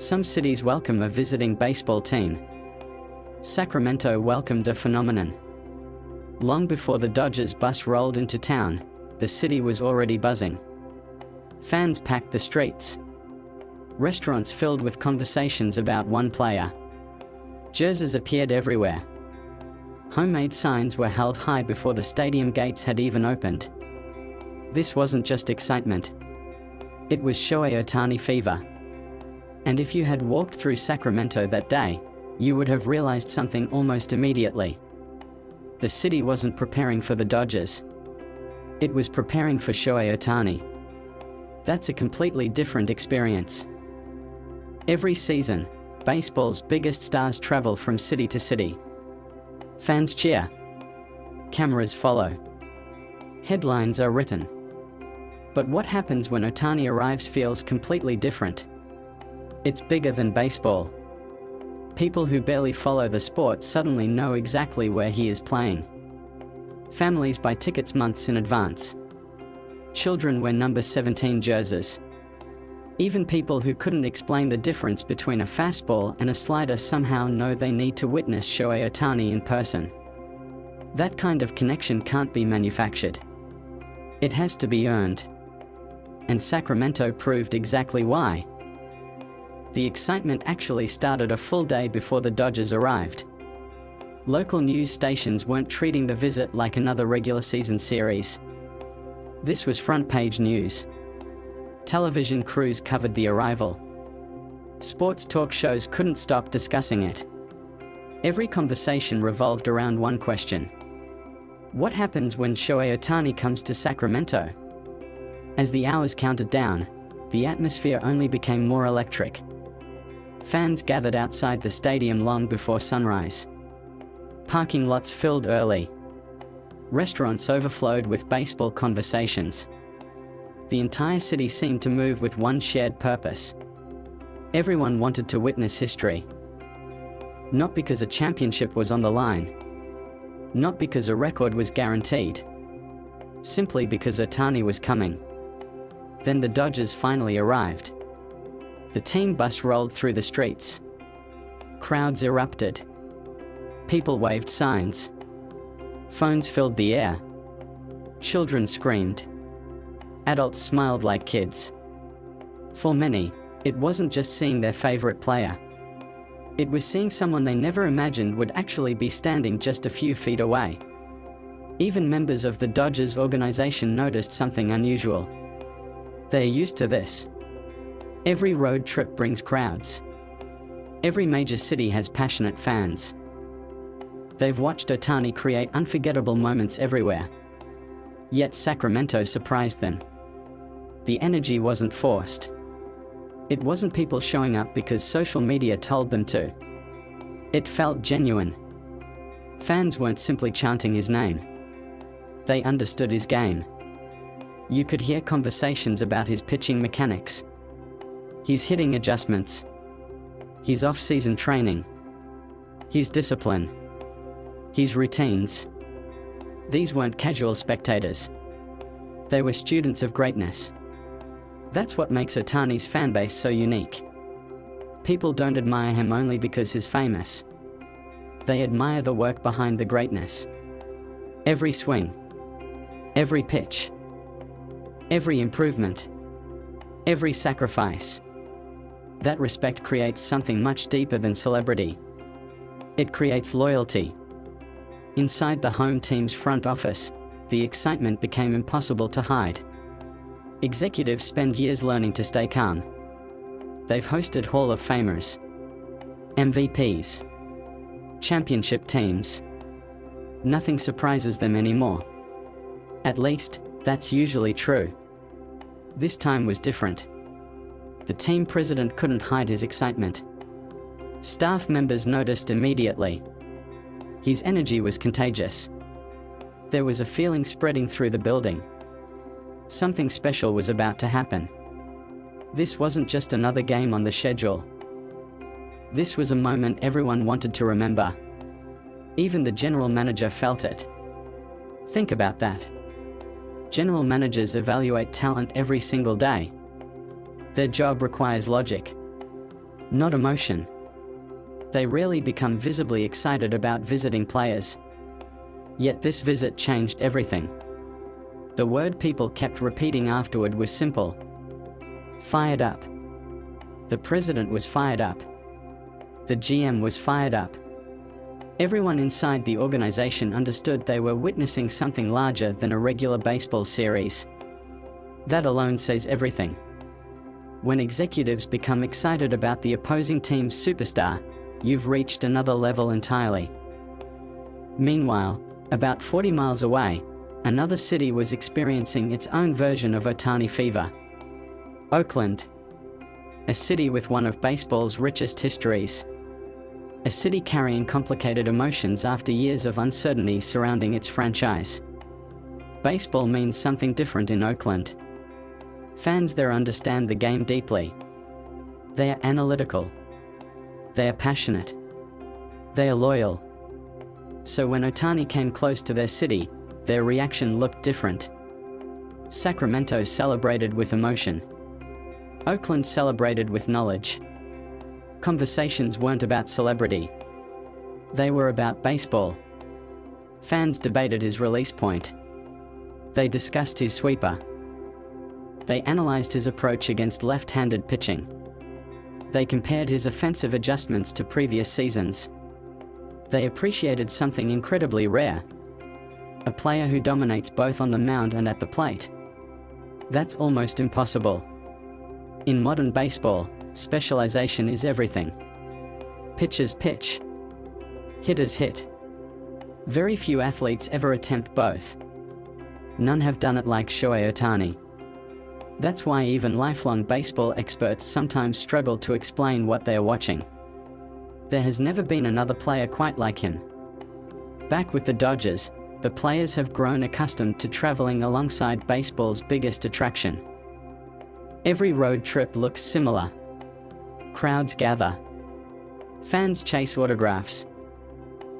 Some cities welcome a visiting baseball team. Sacramento welcomed a phenomenon. Long before the Dodgers bus rolled into town, the city was already buzzing. Fans packed the streets. Restaurants filled with conversations about one player. Jerseys appeared everywhere. Homemade signs were held high before the stadium gates had even opened. This wasn't just excitement. It was Shohei Ohtani Fever. And if you had walked through Sacramento that day, you would have realized something almost immediately. The city wasn't preparing for the Dodgers. It was preparing for Shohei Ohtani. That's a completely different experience. Every season, baseball's biggest stars travel from city to city. Fans cheer. Cameras follow. Headlines are written. But what happens when Ohtani arrives feels completely different. It's bigger than baseball. People who barely follow the sport suddenly know exactly where he is playing. Families buy tickets months in advance. Children wear number 17 jerseys. Even people who couldn't explain the difference between a fastball and a slider somehow know they need to witness Shohei Ohtani in person. That kind of connection can't be manufactured. It has to be earned. And Sacramento proved exactly why. The excitement actually started a full day before the Dodgers arrived. Local news stations weren't treating the visit like another regular season series. This was front-page news. Television crews covered the arrival. Sports talk shows couldn't stop discussing it. Every conversation revolved around one question. What happens when Shohei Ohtani comes to Sacramento? As the hours counted down, the atmosphere only became more electric. Fans gathered outside the stadium long before sunrise. Parking lots filled early. Restaurants overflowed with baseball conversations. The entire city seemed to move with one shared purpose. Everyone wanted to witness history. Not because a championship was on the line. Not because a record was guaranteed. Simply because Ohtani was coming. Then the Dodgers finally arrived. The team bus rolled through the streets. Crowds erupted. People waved signs. Phones filled the air. Children screamed. Adults smiled like kids. For many, it wasn't just seeing their favorite player. It was seeing someone they never imagined would actually be standing just a few feet away. Even members of the Dodgers organization noticed something unusual. They're used to this. Every road trip brings crowds. Every major city has passionate fans. They've watched Ohtani create unforgettable moments everywhere. Yet Sacramento surprised them. The energy wasn't forced. It wasn't people showing up because social media told them to. It felt genuine. Fans weren't simply chanting his name. They understood his game. You could hear conversations about his pitching mechanics, his hitting adjustments, his off-season training, his discipline, his routines. These weren't casual spectators. They were students of greatness. That's what makes Ohtani's fanbase so unique. People don't admire him only because he's famous. They admire the work behind the greatness. Every swing, every pitch, every improvement, every sacrifice. That respect creates something much deeper than celebrity. It creates loyalty. Inside the home team's front office, the excitement became impossible to hide. Executives spend years learning to stay calm. They've hosted Hall of Famers, MVPs, championship teams. Nothing surprises them anymore. At least, that's usually true. This time was different. The team president couldn't hide his excitement. Staff members noticed immediately. His energy was contagious. There was a feeling spreading through the building. Something special was about to happen. This wasn't just another game on the schedule. This was a moment everyone wanted to remember. Even the general manager felt it. Think about that. General managers evaluate talent every single day. Their job requires logic. not emotion. They rarely become visibly excited about visiting players. Yet this visit changed everything. The word people kept repeating afterward was simple: fired up. The president was fired up. The GM was fired up. Everyone inside the organization understood they were witnessing something larger than a regular baseball series. That alone says everything. When executives become excited about the opposing team's superstar, you've reached another level entirely. Meanwhile, about 40 miles away, another city was experiencing its own version of Ohtani Fever. Oakland. A city with one of baseball's richest histories. A city carrying complicated emotions after years of uncertainty surrounding its franchise. Baseball means something different in Oakland. Fans there understand the game deeply. They are analytical. They are passionate. They are loyal. So when Ohtani came close to their city, their reaction looked different. Sacramento celebrated with emotion. Oakland celebrated with knowledge. Conversations weren't about celebrity. They were about baseball. Fans debated his release point. They discussed his sweeper. They analyzed his approach against left-handed pitching. They compared his offensive adjustments to previous seasons. They appreciated something incredibly rare: a player who dominates both on the mound and at the plate. That's almost impossible. In modern baseball, specialization is everything. Pitchers pitch. Hitters hit. Very few athletes ever attempt both. None have done it like Shohei Ohtani. That's why even lifelong baseball experts sometimes struggle to explain what they are watching. There has never been another player quite like him. Back with the Dodgers, the players have grown accustomed to traveling alongside baseball's biggest attraction. Every road trip looks similar. Crowds gather. Fans chase autographs.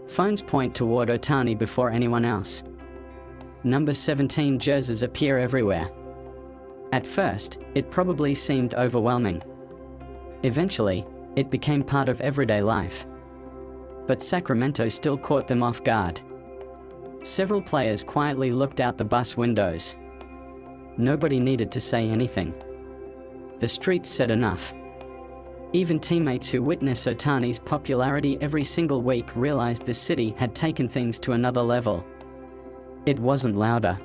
Phones point toward Ohtani before anyone else. Number 17 jerseys appear everywhere. At first, it probably seemed overwhelming. Eventually, it became part of everyday life. But Sacramento still caught them off guard. Several players quietly looked out the bus windows. Nobody needed to say anything. The streets said enough. Even teammates who witness Ohtani's popularity every single week realized the city had taken things to another level. It wasn't louder.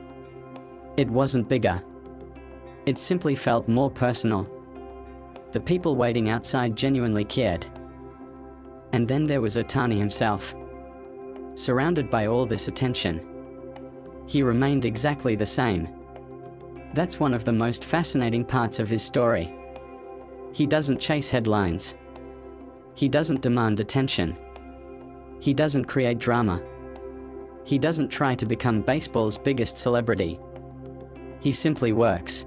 It wasn't bigger. It simply felt more personal. The people waiting outside genuinely cared. And then there was Ohtani himself. Surrounded by all this attention, he remained exactly the same. That's one of the most fascinating parts of his story. He doesn't chase headlines. He doesn't demand attention. He doesn't create drama. He doesn't try to become baseball's biggest celebrity. He simply works.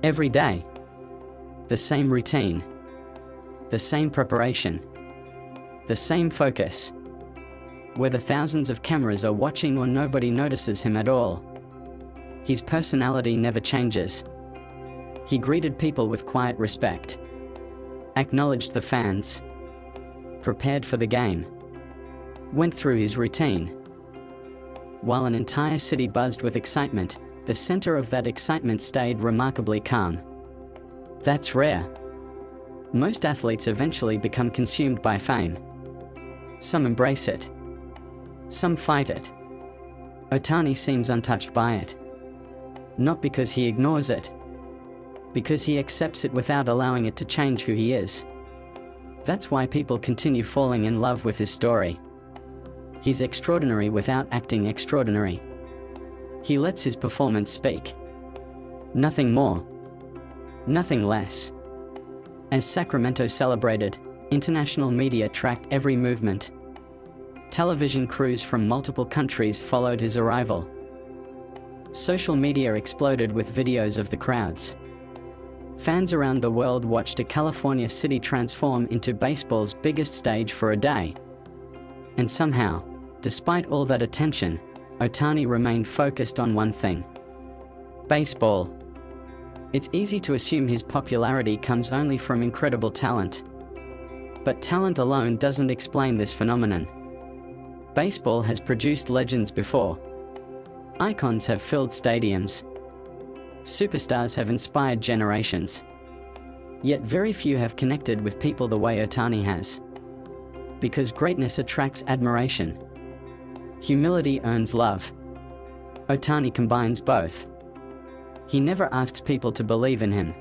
Every day. The same routine. The same preparation. The same focus. Whether thousands of cameras are watching or nobody notices him at all, his personality never changes. He greeted people with quiet respect, acknowledged the fans, prepared for the game, went through his routine. While an entire city buzzed with excitement, the center of that excitement stayed remarkably calm. That's rare. Most athletes eventually become consumed by fame. Some embrace it. Some fight it. Ohtani seems untouched by it. Not because he ignores it, because he accepts it without allowing it to change who he is. That's why people continue falling in love with his story. He's extraordinary without acting extraordinary. He lets his performance speak. Nothing more. Nothing less. As Sacramento celebrated, international media tracked every movement. Television crews from multiple countries followed his arrival. Social media exploded with videos of the crowds. Fans around the world watched a California city transform into baseball's biggest stage for a day. And somehow, despite all that attention, Ohtani remained focused on one thing: baseball. It's easy to assume his popularity comes only from incredible talent. But talent alone doesn't explain this phenomenon. Baseball has produced legends before. Icons have filled stadiums. Superstars have inspired generations. Yet very few have connected with people the way Ohtani has. Because greatness attracts admiration. Humility earns love. Ohtani combines both. He never asks people to believe in him.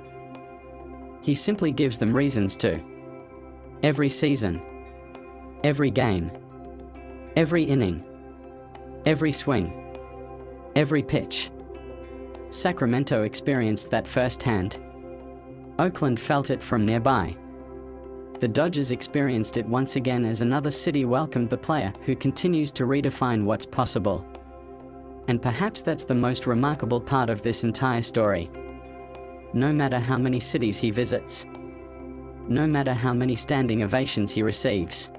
He simply gives them reasons to. Every season. Every game. Every inning. Every swing. Every pitch. Sacramento experienced that firsthand. Oakland felt it from nearby. The Dodgers experienced it once again as another city welcomed the player who continues to redefine what's possible. And perhaps that's the most remarkable part of this entire story. No matter how many cities he visits, no matter how many standing ovations he receives,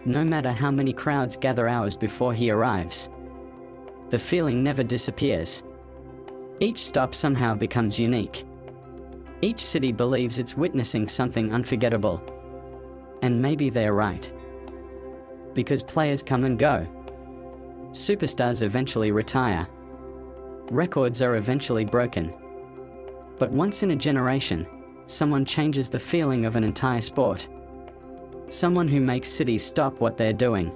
no matter how many crowds gather hours before he arrives, the feeling never disappears. Each stop somehow becomes unique. Each city believes it's witnessing something unforgettable. And maybe they're right. Because players come and go. Superstars eventually retire. Records are eventually broken. But once in a generation, someone changes the feeling of an entire sport. Someone who makes cities stop what they're doing.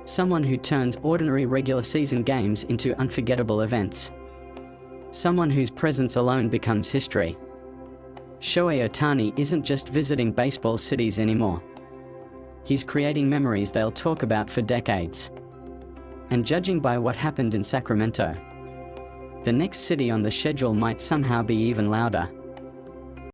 Someone who turns ordinary regular season games into unforgettable events. Someone whose presence alone becomes history. Shohei Ohtani isn't just visiting baseball cities anymore. He's creating memories they'll talk about for decades. And judging by what happened in Sacramento, the next city on the schedule might somehow be even louder.